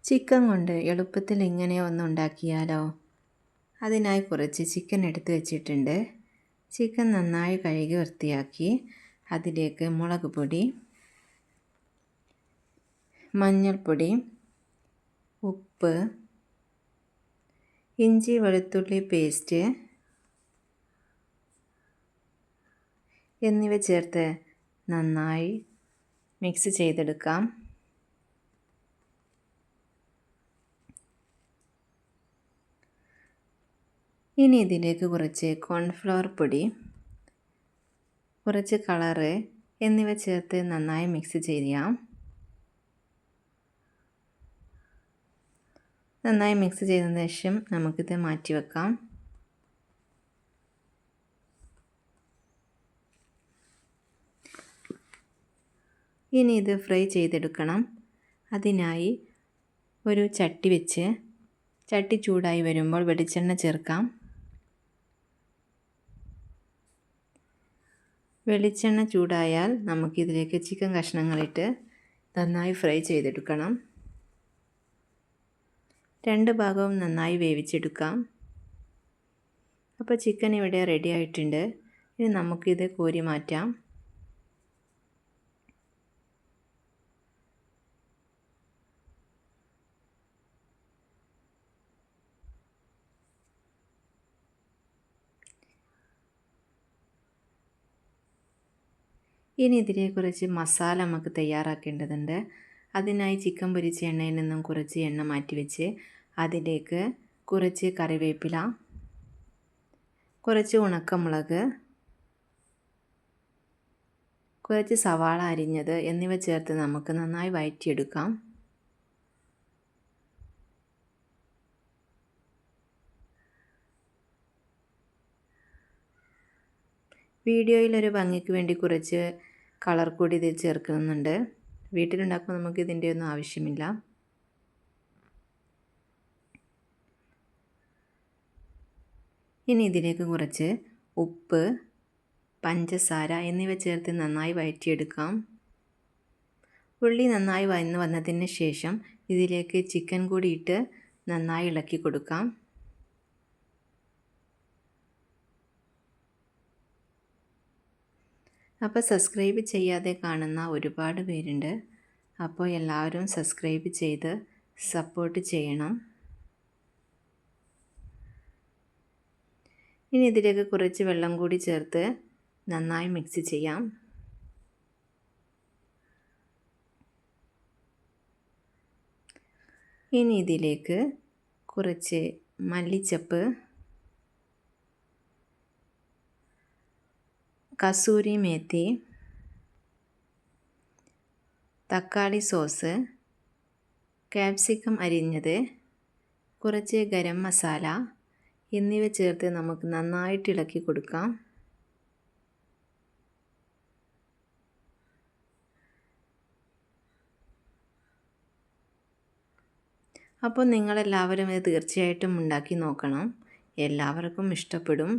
Chicken കൊണ്ട് എളുപ്പത്തിൽ ഇങ്ങനെ ഒന്ന് ഉണ്ടാക്കിയാലോ? അതിനായി കുറച്ച് ചിക്കൻ എടുത്ത് വെച്ചിട്ടുണ്ട്. ചിക്കൻ നന്നായി കഴുകി വൃത്തിയാക്കി അതിലേക്ക് മുളക് പൊടി, മഞ്ഞൾപ്പൊടി, ഉപ്പ്, ഇഞ്ചി വെളുത്തുള്ളി പേസ്റ്റ് എന്നിവ ചേർത്ത് നന്നായി മിക്സ് ചെയ്തെടുക്കാം. ഇനി ഇതിലേക്ക് കുറച്ച് കോൺഫ്ലവർ പൊടി, കുറച്ച് കളറ് എന്നിവ ചേർത്ത് നന്നായി മിക്സ് ചെയ്യാം. നന്നായി മിക്സ് ചെയ്തതിന് ശേഷം നമുക്കിത് മാറ്റി വെക്കാം. ഇനി ഇത് ഫ്രൈ ചെയ്തെടുക്കണം. അതിനായി ഒരു ചട്ടി വെച്ച് ചട്ടി ചൂടായി വരുമ്പോൾ വെളിച്ചെണ്ണ ചേർക്കാം. വെളിച്ചെണ്ണ ചൂടായാൽ നമുക്കിതിലേക്ക് ചിക്കൻ കഷ്ണങ്ങളിട്ട് നന്നായി ഫ്രൈ ചെയ്തെടുക്കണം. രണ്ട് ഭാഗവും നന്നായി വേവിച്ചെടുക്കാം. അപ്പോൾ ചിക്കൻ ഇവിടെ റെഡി ആയിട്ടുണ്ട്. ഇനി നമുക്കിത് കോരി മാറ്റാം. ഇനി ഇതിലേക്ക് കുറച്ച് മസാല നമുക്ക് തയ്യാറാക്കേണ്ടതുണ്ട്. അതിനായി ചിക്കൻ പൊരിച്ച എണ്ണയിൽ നിന്നും കുറച്ച് എണ്ണ മാറ്റി വെച്ച് അതിലേക്ക് കുറച്ച് കറിവേപ്പില, കുറച്ച് ഉണക്കമുളക്, കുറച്ച് സവാള അരിഞ്ഞത് എന്നിവ ചേർത്ത് നമുക്ക് നന്നായി വഴറ്റിയെടുക്കാം. വീഡിയോയിൽ ഒരു ഭംഗിക്ക് വേണ്ടി കുറച്ച് കളർ കൂടി ഇതിൽ ചേർക്കുന്നുണ്ട്. വീട്ടിലുണ്ടാക്കുമ്പോൾ നമുക്ക് ഇതിൻ്റെ ഒന്നും ആവശ്യമില്ല. ഇനി ഇതിലേക്ക് കുറച്ച് ഉപ്പ്, പഞ്ചസാര എന്നിവ ചേർത്ത് നന്നായി വഴറ്റിയെടുക്കാം. ഉള്ളി നന്നായി വന്നതിന് ശേഷം ഇതിലേക്ക് ചിക്കൻ കൂടി ഇട്ട് നന്നായി ഇളക്കി കൊടുക്കാം. അപ്പോൾ സബ്സ്ക്രൈബ് ചെയ്യാതെ കാണുന്ന ഒരുപാട് പേരുണ്ട്. അപ്പോൾ എല്ലാവരും സബ്സ്ക്രൈബ് ചെയ്ത് സപ്പോർട്ട് ചെയ്യണം. ഇനി ഇതിലേക്ക് കുറച്ച് വെള്ളം കൂടി ചേർത്ത് നന്നായി മിക്സ് ചെയ്യാം. ഇനി ഇതിലേക്ക് കുറച്ച് മല്ലിച്ചപ്പ്, കസൂരി മേത്തി, തക്കാളി സോസ്, ക്യാപ്സിക്കം അരിഞ്ഞത്, കുറച്ച് ഗരം മസാല എന്നിവ ചേർത്ത് നമുക്ക് നന്നായിട്ട് ഇളക്കി കൊടുക്കാം. അപ്പോൾ നിങ്ങളെല്ലാവരും ഇത് തീർച്ചയായിട്ടും ഉണ്ടാക്കി നോക്കണം. എല്ലാവർക്കും ഇഷ്ടപ്പെടും.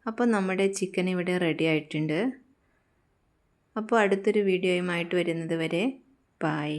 അപ്പോൾ നമ്മുടെ ചിക്കൻ ഇവിടെ റെഡി ആയിട്ടുണ്ട്. അപ്പോൾ അടുത്തൊരു വീഡിയോയുമായിട്ട് വരുന്നത് വരെ ബൈ.